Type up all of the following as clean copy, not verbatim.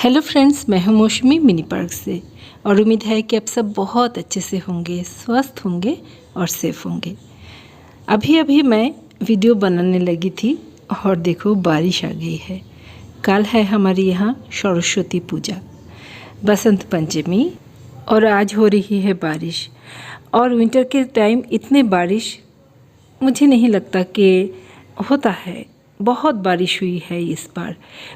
Hello friends, मैं हूं मौसमी मिनी पार्क से और उम्मीद है कि आप सब बहुत अच्छे से होंगे, स्वस्थ होंगे और सेफ होंगे। अभी अभी मैं वीडियो बनाने लगी थी और देखो बारिश आ गई है। कल है हमारे यहाँ सरस्वती पूजा, बसंत पंचमी, और आज हो रही है बारिश। और विंटर के टाइम इतने बारिश मुझे नहीं लगता कि होता है। बहुत बारिश हुई है इस बार।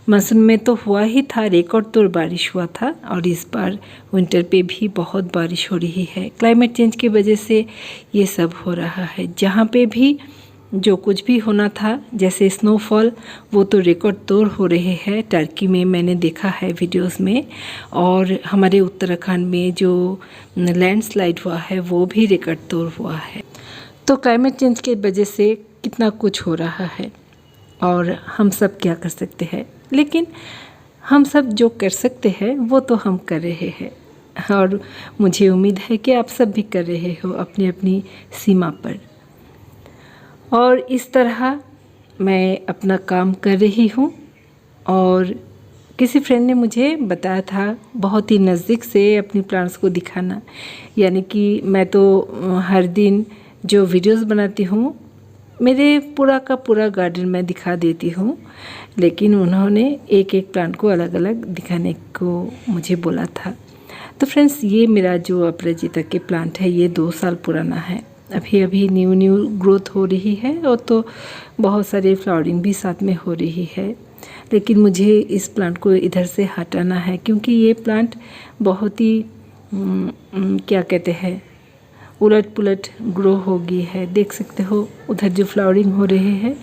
मानसून में तो हुआ ही था, रिकॉर्ड तोड़ बारिश हुआ था, और इस बार विंटर पे भी बहुत बारिश हो रही है। क्लाइमेट चेंज की वजह से ये सब हो रहा है। जहाँ पे भी जो कुछ भी होना था, जैसे स्नोफॉल, वो तो रिकॉर्ड तोड़ हो रहे हैं। टर्की में मैंने देखा है वीडियोस में, और हमारे उत्तराखंड में जो लैंडस्लाइड हुआ है वो भी रिकॉर्ड तोड़ हुआ है। तो क्लाइमेट चेंज की वजह से कितना कुछ हो रहा है और हम सब क्या कर सकते हैं। लेकिन हम सब जो कर सकते हैं वो तो हम कर रहे हैं, और मुझे उम्मीद है कि आप सब भी कर रहे हो अपनी अपनी सीमा पर। और इस तरह मैं अपना काम कर रही हूँ। और किसी फ्रेंड ने मुझे बताया था बहुत ही नज़दीक से अपनी प्लांट्स को दिखाना, यानी कि मैं तो हर दिन जो वीडियोस बनाती हूँ मेरे पूरा का पूरा गार्डन मैं दिखा देती हूँ, लेकिन उन्होंने एक एक प्लांट को अलग अलग दिखाने को मुझे बोला था। तो फ्रेंड्स, ये मेरा जो अपराजिता के प्लांट है ये 2 साल पुराना है। अभी अभी न्यू ग्रोथ हो रही है, और तो बहुत सारे फ्लावरिंग भी साथ में हो रही है। लेकिन मुझे इस प्लांट को इधर से हटाना है, क्योंकि ये प्लांट बहुत ही क्या कहते हैं, उलट पुलट ग्रो हो गई है। देख सकते हो उधर जो फ्लावरिंग हो रहे हैं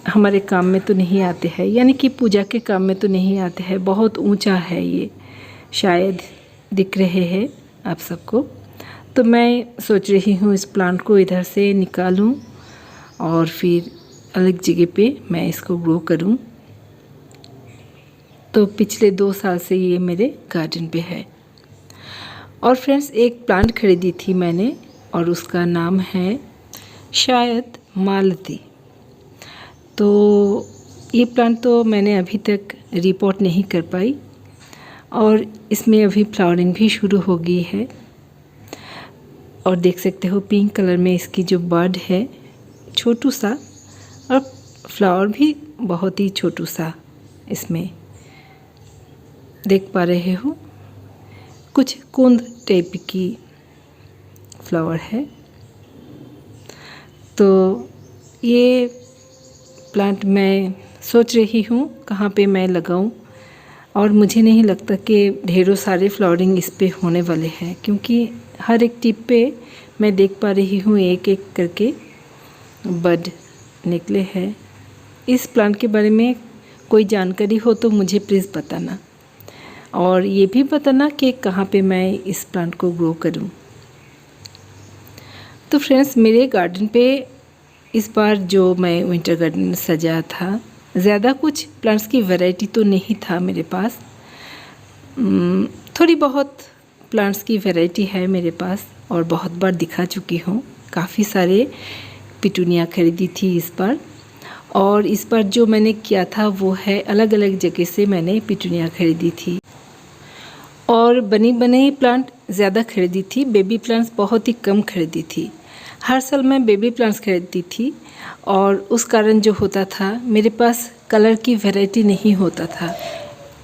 हमारे काम में तो नहीं आते हैं, यानी कि पूजा के काम में तो नहीं आते हैं। बहुत ऊंचा है ये, शायद दिख रहे हैं आप सबको। तो मैं सोच रही हूँ इस प्लांट को इधर से निकालूं और फिर अलग जगह पे मैं इसको ग्रो करूं। तो पिछले 2 साल से ये मेरे गार्डन पे है। और फ्रेंड्स, एक प्लांट खरीदी थी मैंने, और उसका नाम है शायद मालती। तो ये प्लांट तो मैंने अभी तक रिपोर्ट नहीं कर पाई, और इसमें अभी फ्लावरिंग भी शुरू हो गई है। और देख सकते हो पिंक कलर में इसकी जो बड है, छोटू सा, और फ्लावर भी बहुत ही छोटू सा इसमें देख पा रहे हो। कुछ कुंद टाइप की फ्लावर है। तो ये प्लांट मैं सोच रही हूँ कहाँ पे मैं लगाऊँ, और मुझे नहीं लगता कि ढेरों सारे फ्लावरिंग इस पे होने वाले हैं, क्योंकि हर एक टिप पे मैं देख पा रही हूँ एक एक करके बड निकले हैं। इस प्लांट के बारे में कोई जानकारी हो तो मुझे प्लीज़ बताना, और ये भी बताना कि कहाँ पे मैं इस प्लांट को ग्रो करूं। तो फ्रेंड्स, मेरे गार्डन पे इस बार जो मैं विंटर गार्डन सजाया था, ज़्यादा कुछ प्लांट्स की वैरायटी तो नहीं था मेरे पास। थोड़ी बहुत प्लांट्स की वैरायटी है मेरे पास, और बहुत बार दिखा चुकी हूँ। काफ़ी सारे पिटूनिया खरीदी थी इस बार। और इस बार जो मैंने किया था वो है अलग अलग जगह से मैंने पिटूनिया खरीदी थी, और बनी बनाई प्लांट ज़्यादा खरीदी थी। बेबी प्लांट्स बहुत ही कम खरीदी थी। हर साल मैं बेबी प्लांट्स खरीदती थी, और उस कारण जो होता था मेरे पास कलर की वैरायटी नहीं होता था,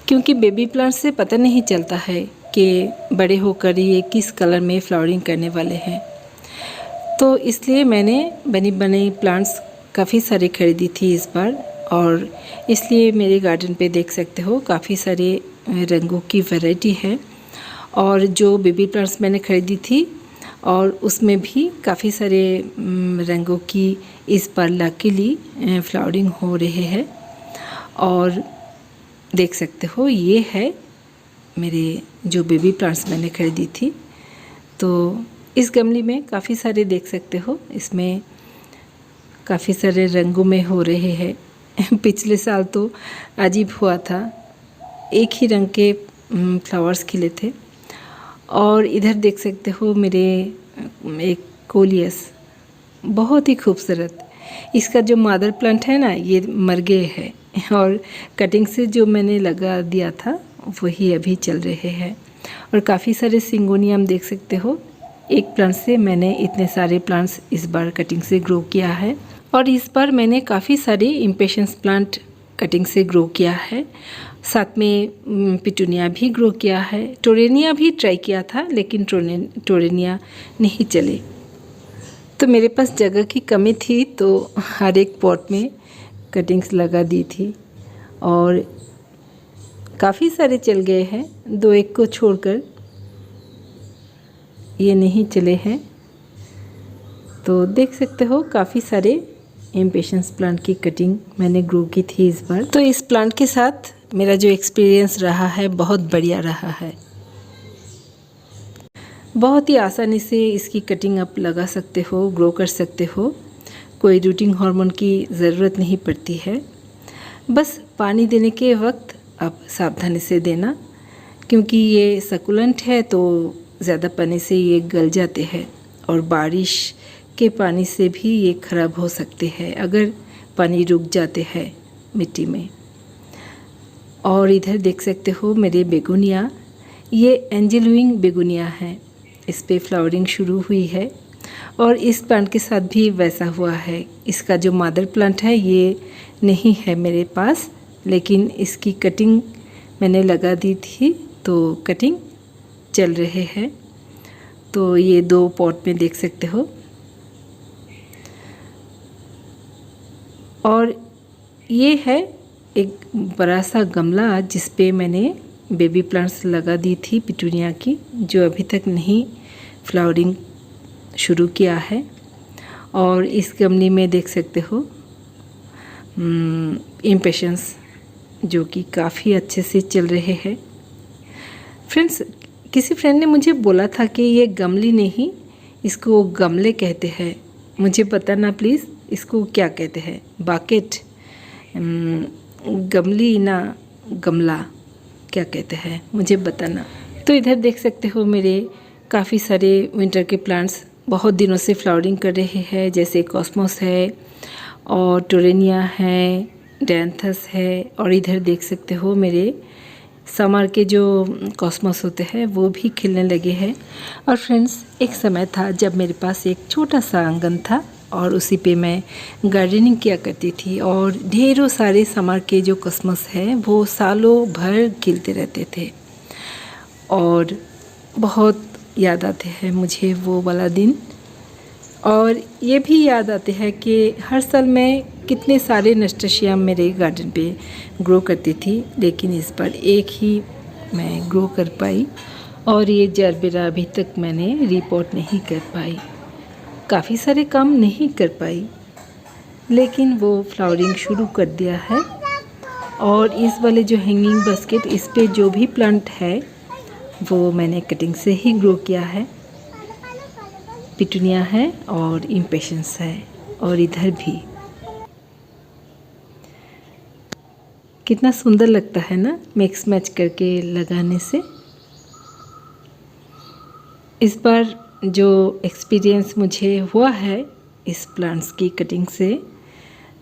क्योंकि बेबी प्लांट्स से पता नहीं चलता है कि बड़े होकर ये किस कलर में फ्लावरिंग करने वाले हैं। तो इसलिए मैंने बनी बनाई प्लांट्स काफ़ी सारे खरीदी थी इस बार, और इसलिए मेरे गार्डन पे देख सकते हो काफ़ी सारे रंगों की वैरायटी है। और जो बेबी प्लांट्स मैंने खरीदी थी, और उसमें भी काफ़ी सारे रंगों की इस बार लकीली फ्लावरिंग हो रहे हैं। और देख सकते हो ये है मेरे जो बेबी प्लांट्स मैंने खरीदी थी। तो इस गमले में काफ़ी सारे देख सकते हो, इसमें काफ़ी सारे रंगों में हो रहे हैं। पिछले साल तो अजीब हुआ था, एक ही रंग के फ्लावर्स खिले थे। और इधर देख सकते हो मेरे एक कोलियस, बहुत ही खूबसूरत। इसका जो मदर प्लांट है ना, ये मर गए है, और कटिंग से जो मैंने लगा दिया था वही अभी चल रहे हैं। और काफ़ी सारे सिंगोनियम देख सकते हो। एक प्लांट से मैंने इतने सारे प्लांट्स इस बार कटिंग से ग्रो किया है। और इस बार मैंने काफ़ी सारे इम्पेशंस प्लांट कटिंग से ग्रो किया है। साथ में पिटूनिया भी ग्रो किया है। टोरेनिया भी ट्राई किया था, लेकिन टोरेनिया नहीं चले। तो मेरे पास जगह की कमी थी, तो हर एक पॉट में कटिंग्स लगा दी थी और काफ़ी सारे चल गए हैं, 2-1 को छोड़कर ये नहीं चले हैं। तो देख सकते हो काफ़ी सारे इम्पेशंस प्लांट की कटिंग मैंने ग्रो की थी इस बार। तो इस प्लांट के साथ मेरा जो एक्सपीरियंस रहा है बहुत बढ़िया रहा है। बहुत ही आसानी से इसकी कटिंग आप लगा सकते हो, ग्रो कर सकते हो। कोई रूटिंग हार्मोन की ज़रूरत नहीं पड़ती है। बस पानी देने के वक्त आप सावधानी से देना, क्योंकि ये सकुलेंट है तो ज़्यादा पानी से ये गल जाते हैं और बारिश के पानी से भी ये ख़राब हो सकते हैं अगर पानी रुक जाते हैं मिट्टी में। और इधर देख सकते हो मेरे बेगोनिया, ये एंजल विंग बेगोनिया है। इस पे फ्लावरिंग शुरू हुई है और इस प्लांट के साथ भी वैसा हुआ है। इसका जो मदर प्लांट है ये नहीं है मेरे पास, लेकिन इसकी कटिंग मैंने लगा दी थी तो कटिंग चल रहे हैं। तो ये 2 पॉट में देख सकते हो। और ये है एक बड़ा सा गमला जिस पे मैंने बेबी प्लांट्स लगा दी थी पिटूनिया की, जो अभी तक नहीं फ्लावरिंग शुरू किया है। और इस गमले में देख सकते हो इम्पेशंस जो कि काफ़ी अच्छे से चल रहे हैं। फ्रेंड्स, किसी फ्रेंड ने मुझे बोला था कि ये गमली नहीं, इसको गमले कहते हैं। मुझे बताना प्लीज़ इसको क्या कहते हैं। बाकेट, गमली ना गमला, क्या कहते हैं मुझे बताना। तो इधर देख सकते हो मेरे काफ़ी सारे विंटर के प्लांट्स बहुत दिनों से फ्लावरिंग कर रहे हैं, जैसे कॉस्मोस है और टोरेनिया है, डैंथस है। और इधर देख सकते हो मेरे समर के जो कॉस्मोस होते हैं वो भी खिलने लगे हैं। और फ्रेंड्स, एक समय था जब मेरे पास एक छोटा सा आंगन था और उसी पे मैं गार्डनिंग किया करती थी और ढेरों सारे समर के जो कॉस्मोस हैं वो सालों भर खिलते रहते थे। और बहुत याद आते हैं मुझे वो वाला दिन। और ये भी याद आते हैं कि हर साल मैं कितने सारे नस्टशियम मेरे गार्डन पे ग्रो करती थी, लेकिन इस बार एक ही मैं ग्रो कर पाई और ये जरबेरा अभी तक मैंने रिपोर्ट नहीं कर पाई। काफ़ी सारे काम नहीं कर पाई, लेकिन वो फ्लावरिंग शुरू कर दिया है। और इस वाले जो हैंगिंग बास्केट, इस पे जो भी प्लांट है वो मैंने कटिंग से ही ग्रो किया है। पिटूनिया है और इम्पेशंस है। और इधर भी कितना सुंदर लगता है ना, मिक्स मैच करके लगाने से। इस बार जो एक्सपीरियंस मुझे हुआ है इस प्लांट्स की कटिंग से,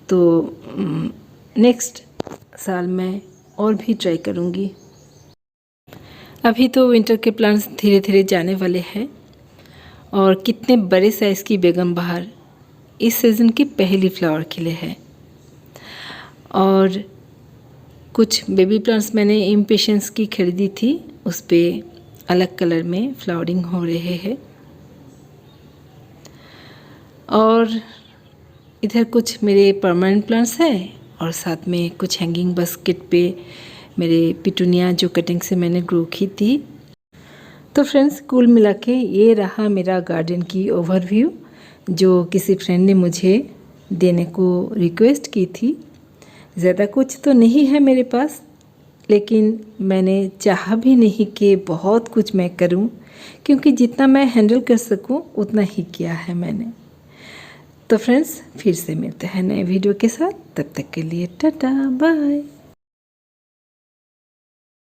तो नेक्स्ट साल मैं और भी ट्राई करूँगी। अभी तो विंटर के प्लांट्स धीरे धीरे जाने वाले हैं। और कितने बड़े साइज़ की बेगम बहार इस सीज़न की पहली फ्लावर खिले हैं। और कुछ बेबी प्लांट्स मैंने इम्पेशंस की खरीदी थी, उस पर अलग कलर में फ्लावरिंग हो रहे हैं। और इधर कुछ मेरे परमानेंट प्लांट्स हैं और साथ में कुछ हैंगिंग बास्केट पे मेरे पिटूनिया जो कटिंग से मैंने ग्रो की थी। तो फ्रेंड्स, कुल मिला के ये रहा मेरा गार्डन की ओवरव्यू, जो किसी फ्रेंड ने मुझे देने को रिक्वेस्ट की थी। ज़्यादा कुछ तो नहीं है मेरे पास, लेकिन मैंने चाहा भी नहीं कि बहुत कुछ मैं करूं, क्योंकि जितना मैं हैंडल कर सकूं उतना ही किया है मैंने। तो फ्रेंड्स, फिर से मिलते हैं नए वीडियो के साथ। तब तक के लिए टाटा बाय।